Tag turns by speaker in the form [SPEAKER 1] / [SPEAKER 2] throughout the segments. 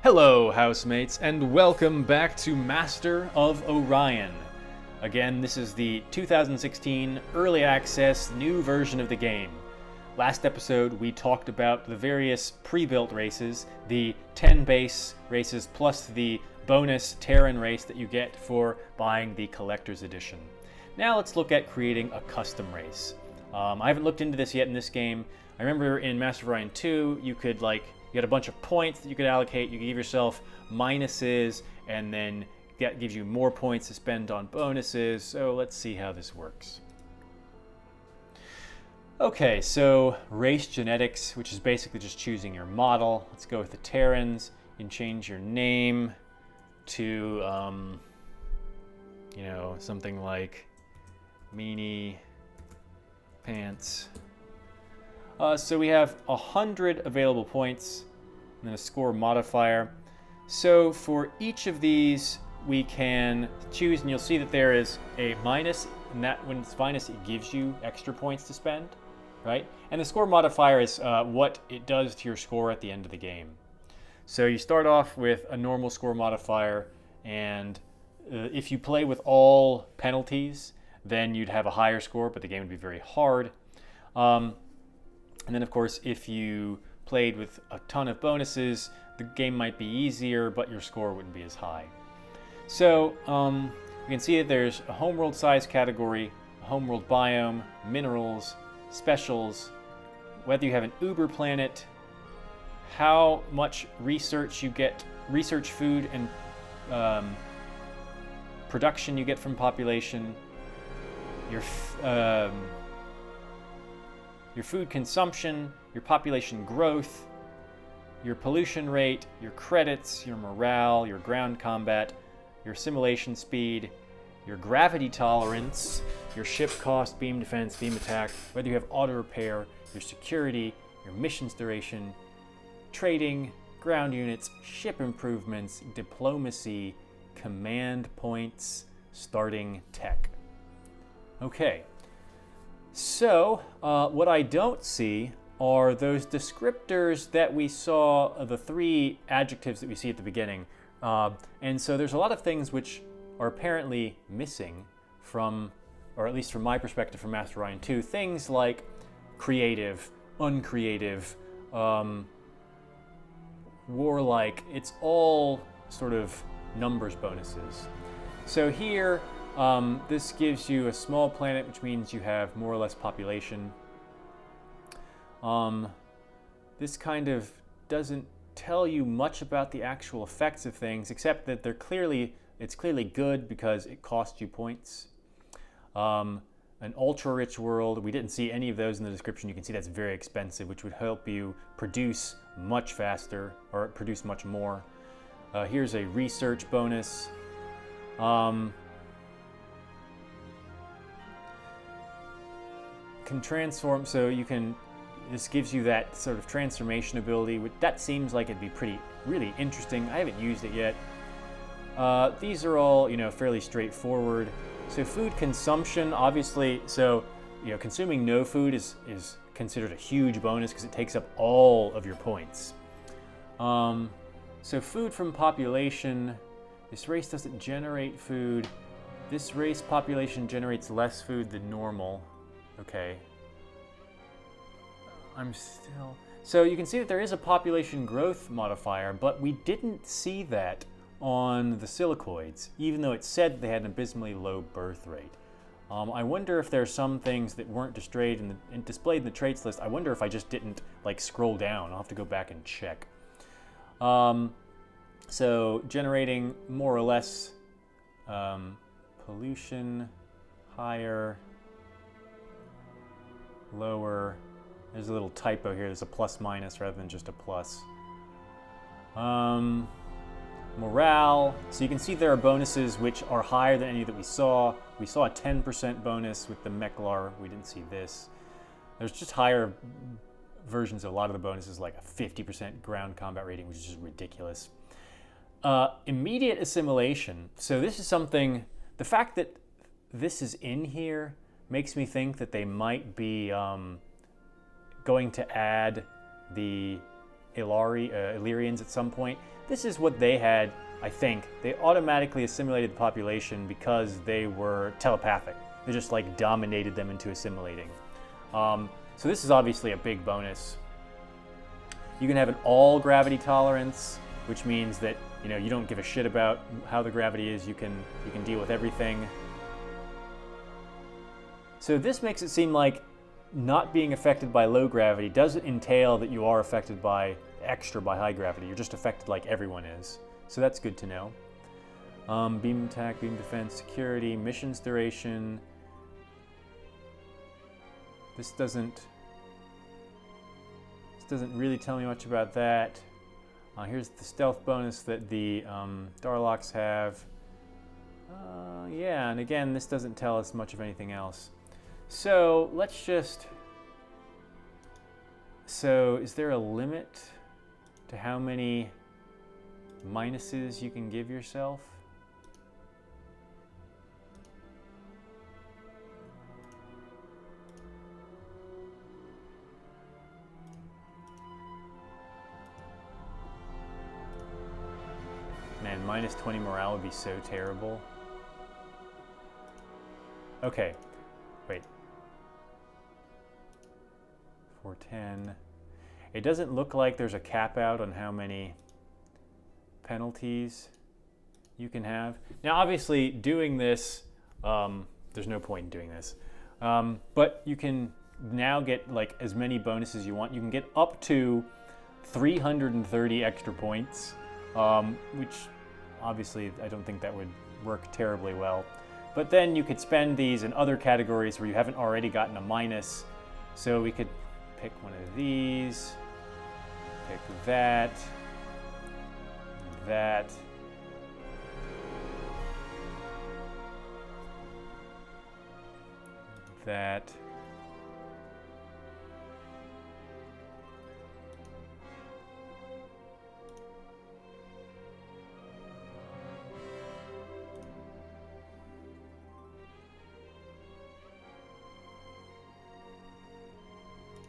[SPEAKER 1] Hello, housemates, and welcome back to Master of Orion. Again, this is the 2016 Early Access new version of the game. Last episode, we talked about the various pre-built races, the 10 base races plus the bonus Terran race that you get for buying the Collector's Edition. Now let's look at creating a custom race. I haven't looked into this yet in this game. I remember in Master of Orion 2, you had a bunch of points that you could allocate. You could give yourself minuses, and then that gives you more points to spend on bonuses. So let's see how this works. Okay, so race genetics, which is basically just choosing your model. Let's go with the Terrans. You can change your name to, something like Meanie Pants. So we have 100 available points, and then a score modifier. So for each of these, we can choose, and you'll see that there is a minus, and that when it's minus, it gives you extra points to spend, right? And the score modifier is what it does to your score at the end of the game. So you start off with a normal score modifier, and if you play with all penalties, then you'd have a higher score, but the game would be very hard. And then, of course, if you played with a ton of bonuses, the game might be easier, but your score wouldn't be as high. So you can see that there's a homeworld size category, a homeworld biome, minerals, specials, whether you have an uber planet, how much research you get, research food and production you get from population, your food consumption, your population growth, your pollution rate, your credits, your morale, your ground combat, your assimilation speed, your gravity tolerance, your ship cost, beam defense, beam attack, whether you have auto repair, your security, your missions duration, trading, ground units, ship improvements, diplomacy, command points, starting tech. Okay. So, what I don't see are those descriptors that we saw, the three adjectives that we see at the beginning. And so there's a lot of things which are apparently missing from, or at least from my perspective from Master of Orion 2, things like creative, uncreative, warlike. It's all sort of numbers bonuses. So here, this gives you a small planet, which means you have more or less population. This kind of doesn't tell you much about the actual effects of things, except that it's clearly good because it costs you points. An ultra-rich world, we didn't see any of those in the description. You can see that's very expensive, which would help you produce much faster, or produce much more. Here's a research bonus. Can transform, so you can, this gives you that sort of transformation ability. That seems like it'd be really interesting. I haven't used it yet. These are all, fairly straightforward. So food consumption, obviously, consuming no food is considered a huge bonus because it takes up all of your points. So food from population, this race doesn't generate food. This race population generates less food than normal. Okay. So you can see that there is a population growth modifier, but we didn't see that on the silicoids, even though it said they had an abysmally low birth rate. I wonder if there are some things that weren't displayed in the traits list. I wonder if I just didn't scroll down. I'll have to go back and check. So generating more or less pollution, higher, lower. There's a little typo here. There's a plus minus rather than just a plus. Morale. So you can see there are bonuses which are higher than any that we saw. We saw a 10% bonus with the Meklar. We didn't see this. There's just higher versions of a lot of the bonuses, like a 50% ground combat rating, which is just ridiculous. Immediate assimilation. So this is something, the fact that this is in here makes me think that they might be going to add the Illyrians at some point. This is what they had, I think. They automatically assimilated the population because they were telepathic. They just like dominated them into assimilating. So this is obviously a big bonus. You can have an all gravity tolerance, which means that you don't give a shit about how the gravity is. You can deal with everything. So this makes it seem like not being affected by low gravity doesn't entail that you are affected by high gravity. You're just affected like everyone is. So that's good to know. Beam attack, beam defense, security, missions duration. This doesn't really tell me much about that. Here's the stealth bonus that the Darlocks have. Yeah, and again, this doesn't tell us much of anything else. So let's just... So is there a limit to how many minuses you can give yourself? Man, minus 20 morale would be so terrible. Okay, wait. 410. It doesn't look like there's a cap out on how many penalties you can have. Now, obviously, doing this, there's no point in doing this. But you can now get like as many bonuses you want. You can get up to 330 extra points, which obviously I don't think that would work terribly well. But then you could spend these in other categories where you haven't already gotten a minus. So we could pick one of these, pick that, that. That.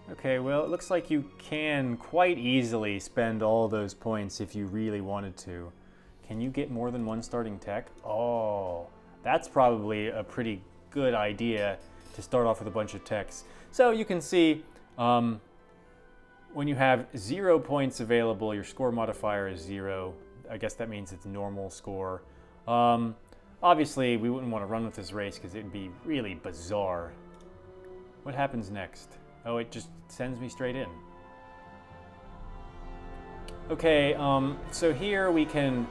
[SPEAKER 1] Okay, well, it looks like you can quite easily spend all those points if you really wanted to. Can you get more than one starting tech? Oh, that's probably a pretty good idea to start off with a bunch of techs. So you can see when you have 0 points available, your score modifier is 0. I guess that means it's normal score. Obviously, we wouldn't want to run with this race because it'd be really bizarre. What happens next? Oh, it just sends me straight in. Okay, so here we can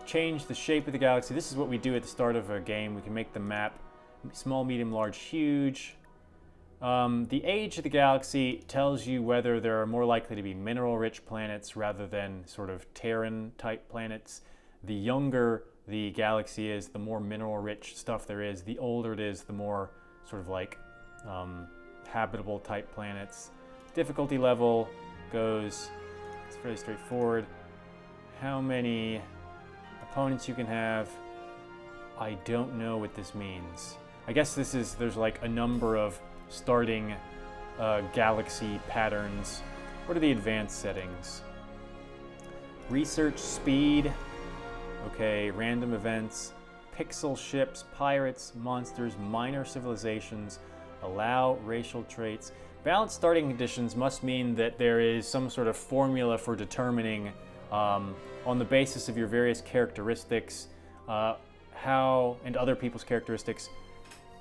[SPEAKER 1] change the shape of the galaxy. This is what we do at the start of a game. We can make the map small, medium, large, huge. The age of the galaxy tells you whether there are more likely to be mineral-rich planets rather than sort of Terran-type planets. The younger the galaxy is, the more mineral-rich stuff there is. The older it is, the more sort of like habitable type planets. Difficulty level goes, it's fairly straightforward. How many opponents you can have, I don't know what this means. I guess there's like a number of starting galaxy patterns. What are the advanced settings? Research speed, okay, random events, pixel ships, pirates, monsters, minor civilizations, allow racial traits. Balanced starting conditions must mean that there is some sort of formula for determining on the basis of your various characteristics, how, and other people's characteristics,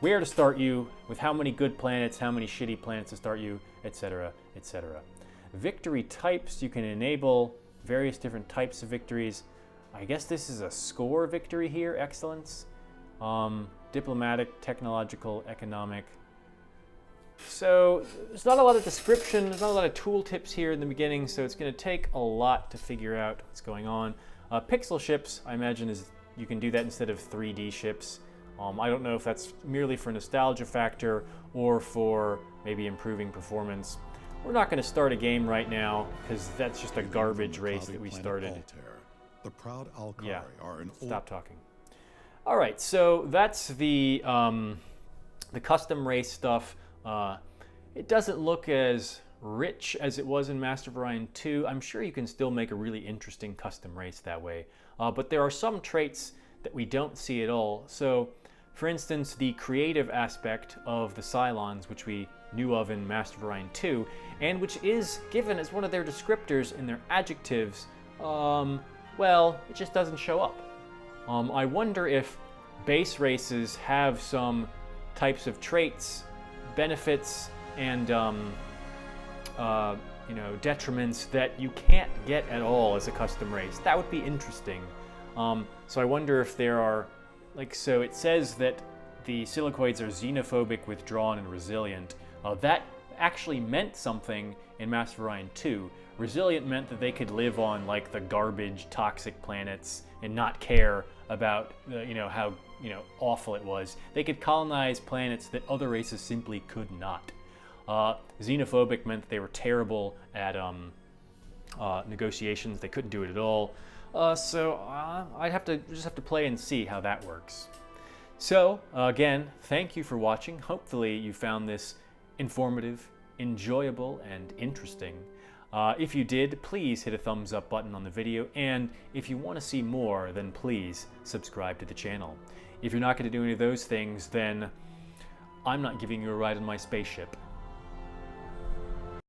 [SPEAKER 1] where to start you, with how many good planets, how many shitty planets to start you, etc., etc. Victory types, you can enable various different types of victories. I guess this is a score victory here, excellence. Diplomatic, technological, economic. So there's not a lot of description, there's not a lot of tooltips here in the beginning, so it's going to take a lot to figure out what's going on. Pixel ships, I imagine, you can do that instead of 3D ships. I don't know if that's merely for nostalgia factor or for maybe improving performance. We're not going to start a game right now because that's just a garbage race that we started.
[SPEAKER 2] Altair, the proud Alkari
[SPEAKER 1] Yeah,
[SPEAKER 2] are an
[SPEAKER 1] stop talking. All right, so that's the custom race stuff. It doesn't look as rich as it was in Master of Orion 2, I'm sure you can still make a really interesting custom race that way. But there are some traits that we don't see at all. So, for instance, the creative aspect of the Cylons, which we knew of in Master of Orion 2, and which is given as one of their descriptors in their adjectives, well, it just doesn't show up. I wonder if base races have some types of traits, benefits, and detriments that you can't get at all as a custom race. That would be interesting. So I wonder if there are, so it says that the silicoids are xenophobic, withdrawn, and resilient. That actually meant something in Master of Orion 2. Resilient meant that they could live on the garbage, toxic planets and not care about how awful it was. They could colonize planets that other races simply could not. Xenophobic meant they were terrible at negotiations. They couldn't do it at all. So I'd just have to play and see how that works. So again, thank you for watching. Hopefully you found this informative, enjoyable, and interesting. If you did, please hit a thumbs up button on the video, and if you want to see more, then please subscribe to the channel. If you're not going to do any of those things, then I'm not giving you a ride on my spaceship.